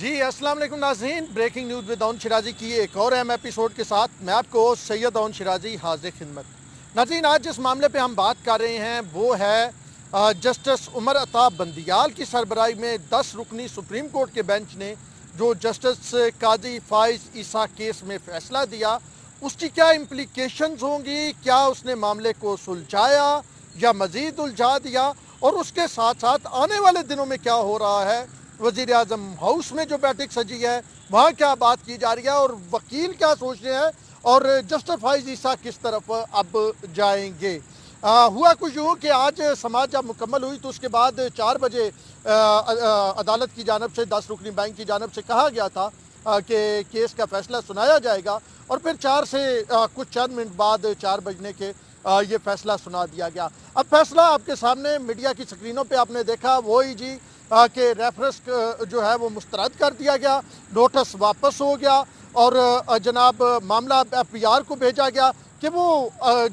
जी अस्सलाम वालेकुम नाज़रीन, breaking news with Aun Shirazi की एक और अहम एपिसोड के साथ मैं आपको सैयद ओन शिराजी हाजिर खिदमत। नाज़रीन, आज जिस मामले पे हम बात कर रहे हैं वो है जस्टिस उमर अता बंदियाल की सरबराही में 10 रुकनी सुप्रीम कोर्ट के बेंच ने जो जस्टिस काजी फाइज ईसा केस में फ़ैसला दिया, उसकी क्या इम्प्लीकेशंस होंगी, क्या उसने मामले को सुलझाया या मज़ीद उलझा दिया, और उसके साथ साथ आने वाले दिनों में क्या हो रहा है, वज़ीर आज़म हाउस में जो बैठक सजी है वहाँ क्या बात की जा रही है और वकील क्या सोच रहे हैं और जस्टिस फाइज ईसा किस तरफ अब जाएंगे। हुआ कुछ यूँ कि आज समाअत जब मुकम्मल हुई तो उसके बाद 4 बजे अदालत की जानब से 10 रुकनी बैंक की जानब से कहा गया था कि केस का फ़ैसला सुनाया जाएगा, और फिर 4 से कुछ चंद मिनट बाद 4 बजने के ये फ़ैसला सुना दिया गया। अब फ़ैसला आपके सामने मीडिया की स्क्रीनों पे आपने देखा, वही जी कि रेफरेंस जो है वो मुस्तरद कर दिया गया, नोटिस वापस हो गया और जनाब मामला एफबीआर को भेजा गया कि वो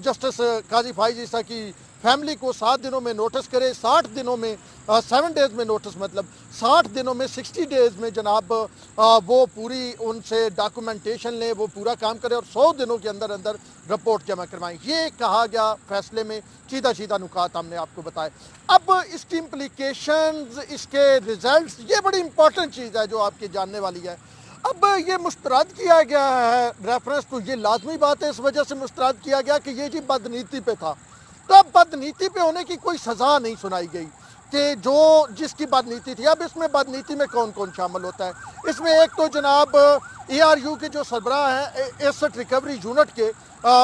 जस्टिस काजी फाइज ईसा की फैमिली को 7 दिनों में नोटिस करे, 60 दिनों में 7 डेज़ में नोटिस, मतलब 60 दिनों में 60 डेज़ में जनाब वो पूरी उनसे डॉक्यूमेंटेशन लें, वो पूरा काम करें और 100 दिनों के अंदर अंदर रिपोर्ट जमा करवाएं। ये कहा गया फैसले में, सीधा सीधा नुकात हमने आपको बताए। अब इसकी इम्प्लीकेशंस, इसके रिजल्ट्स, ये बड़ी इंपॉर्टेंट चीज़ है जो आपकी जानने वाली है। अब ये मुस्तरद किया गया है रेफरेंस, तो ये लाजमी बात है, इस वजह से मुस्तरद किया गया कि ये जी बदनीति पे था, तो अब बदनीति पे होने की कोई सज़ा नहीं सुनाई गई कि जो जिसकी बदनीति थी। अब इसमें बदनीति में कौन कौन शामिल होता है, इसमें एक तो जनाब ARU के जो सरबराह हैं एसेट रिकवरी यूनिट के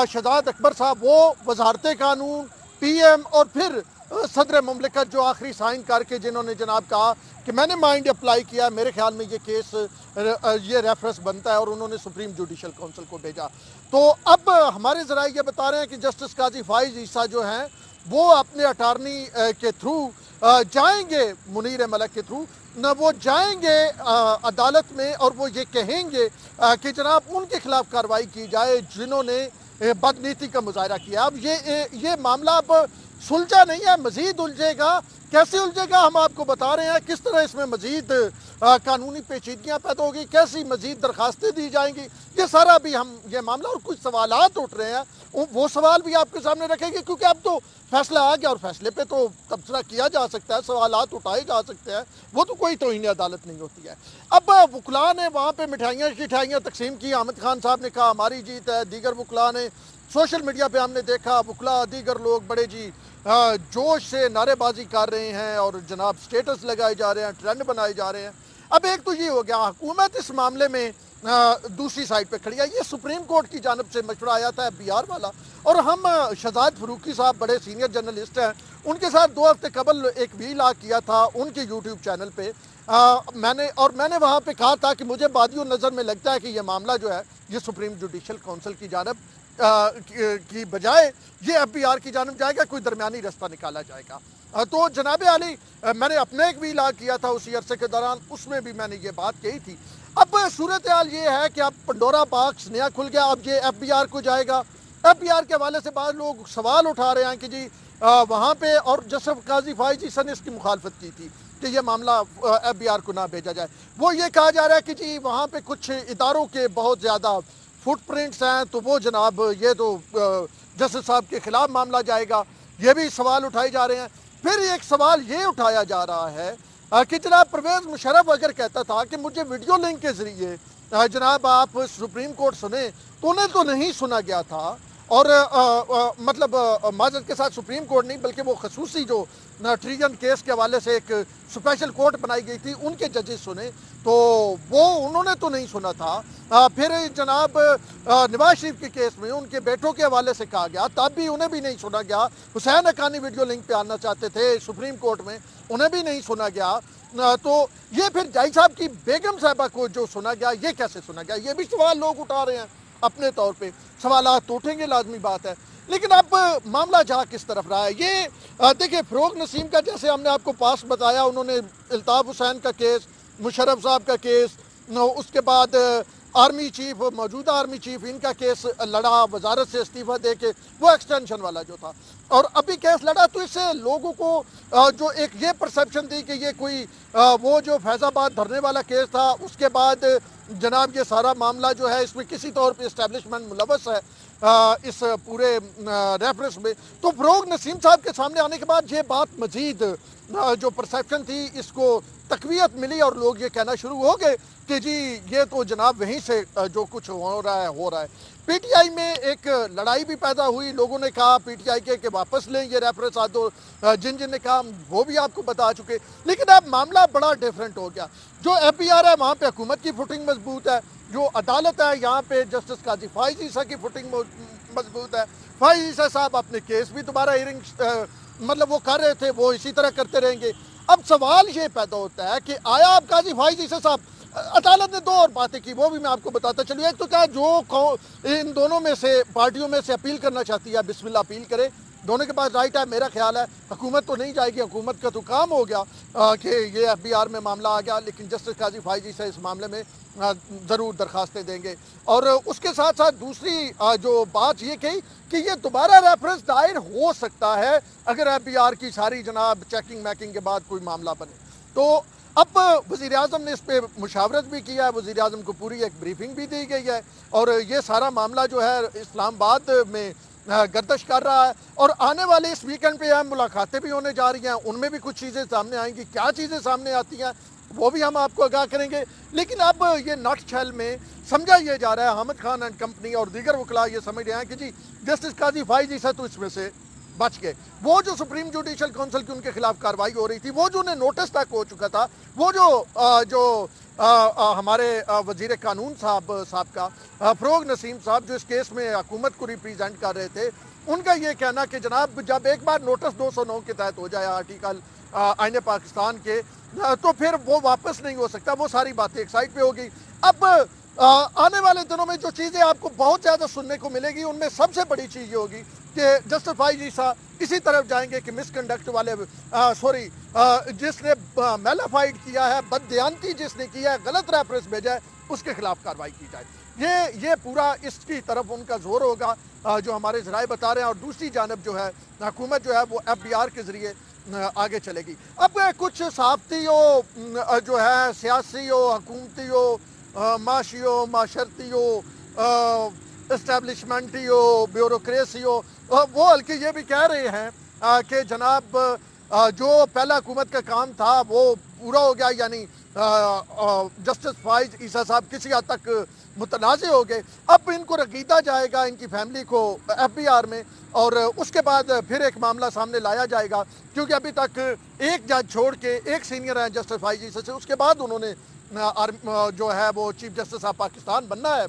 शहजाद अकबर साहब, वो वजारत कानून, PM और फिर सदर मुमलिकत जो आखिरी साइन करके जिन्होंने जनाब कहा कि मैंने माइंड अप्लाई किया, मेरे ख्याल में ये केस ये रेफरेंस बनता है, और उन्होंने सुप्रीम जुडिशल काउंसिल को भेजा। तो अब हमारे ज़रा ये बता रहे हैं कि जस्टिस काजी फाइज ईसा जो हैं वो अपने अटारनी के थ्रू जाएंगे, मुनीर मलक के थ्रू न, वो जाएंगे अदालत में और वो ये कहेंगे कि जनाब उनके खिलाफ कार्रवाई की जाए जिन्होंने बदनीति का मुजाहरा किया। अब ये मामला अब सुलझा नहीं है, मज़ीद उलझेगा। कैसे उलझेगा हम आपको बता रहे हैं, किस तरह इसमें मज़ीद कानूनी पेचीदगियाँ पैदा होगी, कैसी मज़ीद दरखास्तें दी जाएंगी, ये सारा भी हम ये मामला, और कुछ सवालात उठ रहे हैं वो सवाल भी आपके सामने रखेंगे, क्योंकि अब तो फैसला आ गया और फैसले पे तो तबसरा किया जा सकता है, सवालात उठाए जा सकते हैं, वो तो कोई तौहीन अदालत नहीं होती है। अब वकला ने वहाँ पे मिठाइयाँ तकसीम की, अहमद खान साहब ने कहा हमारी जीत है, दीगर वकला ने, सोशल मीडिया पे हमने देखा वकला दीगर लोग बड़े जी जोश से नारेबाजी कर रहे हैं और जनाब स्टेटस लगाए जा रहे हैं, ट्रेंड बनाए जा रहे हैं। अब एक तो ये हो गया, हुकूमत इस मामले में दूसरी साइड पे खड़ी है। ये सुप्रीम कोर्ट की जानब से मशवरा आया था FBR वाला, और हम शहजाद फरूकी साहब बड़े सीनियर जर्नलिस्ट हैं, उनके साथ 2 हफ्ते कबल एक वीला किया था उनके यूट्यूब चैनल पे। मैंने वहाँ पे कहा था कि मुझे बादियों नज़र में लगता है कि ये मामला जो है ये सुप्रीम जुडिशल काउंसिल की जानब की बजाय ये FBR की जानब जाएगा, कोई दरमियानी रास्ता निकाला जाएगा। तो जनाब आली, मैंने अपने एक भी इलाज किया था उसी अरसे के दौरान, उसमें भी मैंने ये बात कही थी। अब सूरत हाल ये है कि अब पंडोरा बॉक्स नया खुल गया, अब ये FBR को जाएगा। FBR के हवाले से बाद लोग सवाल उठा रहे हैं कि जी वहाँ पे, और जस्टिस काजी फाइज ईसा ने इसकी मुखालफत की थी कि ये मामला FBR को ना भेजा जाए। वो ये कहा जा रहा है कि जी वहाँ पे कुछ इदारों के बहुत ज़्यादा फुटप्रिंट्स हैं, तो वो जनाब ये तो जस्टिस साहब के खिलाफ मामला जाएगा, ये भी सवाल उठाए जा रहे हैं। फिर एक सवाल ये उठाया जा रहा है कि जनाब परवेज़ मुशर्रफ अगर कहता था कि मुझे वीडियो लिंक के ज़रिए जनाब आप सुप्रीम कोर्ट सुने, तो उन्हें तो नहीं सुना गया था, और मतलब माजरत के साथ सुप्रीम कोर्ट नहीं बल्कि वो खसूसी जो ट्रीजन केस के हवाले से एक स्पेशल कोर्ट बनाई गई थी उनके जजेस सुने, तो वो उन्होंने तो नहीं सुना था। फिर जनाब नवाज शरीफ के केस में उनके बेटों के हवाले से कहा गया, तब भी उन्हें भी नहीं सुना गया। हुसैन हक्कानी वीडियो लिंक पे आना चाहते थे सुप्रीम कोर्ट में, उन्हें भी नहीं सुना गया। तो ये फिर जाई साहब की बेगम साहिबा को जो सुना गया, ये कैसे सुना गया, ये भी सवाल लोग उठा रहे हैं। अपने तौर पे सवालात उठेंगे, लाजमी बात है, लेकिन अब मामला जा किस तरफ रहा है ये देखिए। फ़रोग नसीम का जैसे हमने आपको पास बताया, उन्होंने अल्ताफ़ हुसैन का केस, मुशर्रफ साहब का केस, उसके बाद आर्मी चीफ, मौजूदा आर्मी चीफ, इनका केस लड़ा वजारत से इस्तीफ़ा दे के, वो एक्सटेंशन वाला जो था, और अभी केस लड़ा, तो इससे लोगों को जो एक ये परसेप्शन थी कि ये कोई वो जो फैज़ाबाद धरने वाला केस था, उसके बाद जनाब ये सारा मामला जो है इसमें किसी तौर पे इस्टेब्लिशमेंट मुलव्वस है इस पूरे रेफरेंस में। तो फ़रोग नसीम साहब के सामने आने के बाद ये बात मज़ीद जो परसेप्शन थी इसको तक़वियत मिली, और लोग ये कहना शुरू हो गए कि जी ये तो जनाब वहीं से जो कुछ हो रहा है। पीटीआई में एक लड़ाई भी पैदा हुई, लोगों ने कहा पीटीआई के वापस लें ये रेफरेंस आ दो, जिन ने कहा वो भी आपको बता चुके। लेकिन अब मामला बड़ा डिफरेंट हो गया। जो एफबीआर है वहाँ पे हुकूमत की फुटिंग मजबूत है, जो अदालत है यहाँ पे जस्टिस काजी फाइज ईसा की फुटिंग मजबूत है। फाइज ईसा साहब अपने केस भी दोबारा हियरिंग मतलब वो कर रहे थे, वो इसी तरह करते रहेंगे। अब सवाल ये पैदा होता है कि आया अब काजी फाइज ईसा साहब, अदालत ने दो और बातें की, वो भी मैं आपको बताता चलूँ। एक तो क्या, जो इन दोनों में से पार्टियों में से अपील करना चाहती है बिस्मिल्लाह अपील करे, दोनों के पास राइट है। मेरा ख्याल है हुकूमत तो नहीं जाएगी, हुकूमत का तो काम हो गया कि ये एफबीआर में मामला आ गया, लेकिन जस्टिस काजी फाइजी से इस मामले में ज़रूर दरखास्तें देंगे। और उसके साथ साथ दूसरी जो बात ये कही कि ये दोबारा रेफरेंस दायर हो सकता है अगर एफबीआर की सारी जनाब चेकिंग मैकिंग के बाद कोई मामला बने। तो अब वज़ीर-ए-आज़म ने इस पर मुशावरत भी किया है, वज़ीर-ए-आज़म को पूरी एक ब्रीफिंग भी दी गई है, और ये सारा मामला जो है इस्लामाबाद में गर्दिश कर रहा है। और आने वाले इस वीकेंड पे अहम मुलाकातें भी होने जा रही हैं, उनमें भी कुछ चीज़ें सामने आएंगी। क्या चीज़ें सामने आती हैं वो भी हम आपको आगाह करेंगे। लेकिन अब ये नटशेल में समझा ये जा रहा है, हामिद खान एंड कंपनी और दीगर वकला ये समझ रहे हैं कि जी जस्टिस काजी फाइज ईसा तो इसमें से बच गए। वो जो सुप्रीम जुडिशल काउंसिल की उनके खिलाफ कार्रवाई हो रही थी, वो जो उन्हें नोटिस तक हो चुका था, वो जो हमारे वजीर कानून साहब का फ़रोग नसीम साहब जो इस केस में हुकूमत को रिप्रेजेंट कर रहे थे, उनका ये कहना कि जनाब जब एक बार नोटिस 209 के तहत हो जाए आर्टिकल आईने पाकिस्तान के, तो फिर वो वापस नहीं हो सकता, वो सारी बातें एक साइड पे होगी। अब आने वाले दिनों में जो चीज़ें आपको बहुत ज़्यादा सुनने को मिलेगी, उनमें सबसे बड़ी चीज़ ये होगी कि जस्टिस फाइज ईसा इसी तरफ जाएंगे कि मिसकंडक्ट वाले जिसने मेलाफाइड किया है, बददियानती जिसने किया है, गलत रेफरेंस भेजा है, उसके खिलाफ कार्रवाई की जाए। ये पूरा इसकी तरफ उनका जोर होगा जो हमारे ज़राए बता रहे हैं। और दूसरी जानब जो है हुकूमत जो है वो एफबीआर के ज़रिए आगे चलेगी। अब कुछ सहाफ़ती हो जो है, सियासी हो, हुकूमती हो, माशी हो, माशरती हो, इस्टेब्लिशमेंटी हो, ब्यूरोक्रेसी हो, वो हल्के ये भी कह रहे हैं कि जनाब जो पहला हुकूमत का काम था वो पूरा हो गया, यानी जस्टिस फाइज ईसा साहब किसी हद तक मुतनाज़ हो गए। अब इनको रगीदा जाएगा, इनकी फैमिली को एफबीआर में, और उसके बाद फिर एक मामला सामने लाया जाएगा, क्योंकि अभी तक एक जज छोड़ के एक सीनियर है जस्टिस फाइज ईसा से, उसके बाद उन्होंने जो है वो चीफ जस्टिस ऑफ पाकिस्तान बनना है।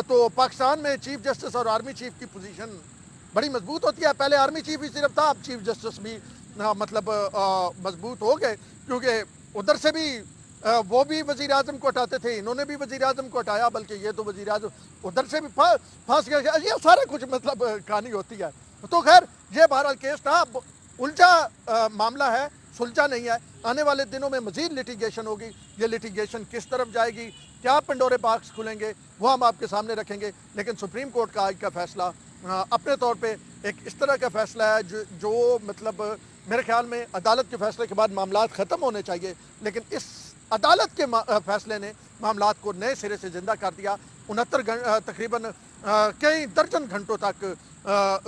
तो पाकिस्तान में चीफ जस्टिस और आर्मी चीफ की पोजीशन बड़ी मजबूत होती है। पहले आर्मी चीफ ही सिर्फ था, अब चीफ जस्टिस भी मतलब मजबूत हो गए, क्योंकि उधर से भी वो भी वज़ीर आज़म को हटाते थे, इन्होंने भी वज़ीर आज़म को हटाया, बल्कि ये तो वज़ीर आज़म उधर से भी फंस गया। ये सारा कुछ मतलब कहानी होती है। तो खैर ये बहरहाल केस था, उलझा मामला है, सुलझा नहीं है। आने वाले दिनों में मज़ीद लिटिगेशन होगी। ये लिटिगेशन किस तरफ जाएगी, क्या पंडोरे बॉक्स खुलेंगे, वो हम आपके सामने रखेंगे। लेकिन सुप्रीम कोर्ट का आज का फैसला अपने तौर पे एक इस तरह का फैसला है जो मतलब मेरे ख्याल में अदालत के फैसले के बाद मामलात ख़त्म होने चाहिए, लेकिन इस अदालत के फैसले ने मामलात को नए सिरे से ज़िंदा कर दिया। 69 तकरीबन कई दर्जन घंटों तक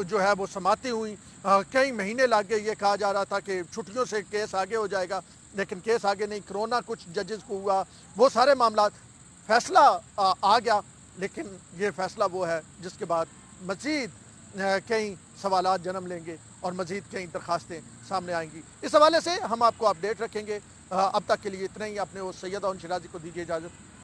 जो है वो समाती हुई, कई महीने लग गए। ये कहा जा रहा था कि छुट्टियों से केस आगे हो जाएगा, लेकिन केस आगे नहीं, कोरोना कुछ जजेस को हुआ, वो सारे मामलात, फैसला आ गया। लेकिन ये फैसला वो है जिसके बाद मज़ीद कई सवालात जन्म लेंगे और मज़ीद कई दरखास्तें सामने आएंगी। इस हवाले से हम आपको अपडेट रखेंगे। अब तक के लिए इतना ही। अपने उस सैयद अवन शिराजी को दीजिए इजाज़त।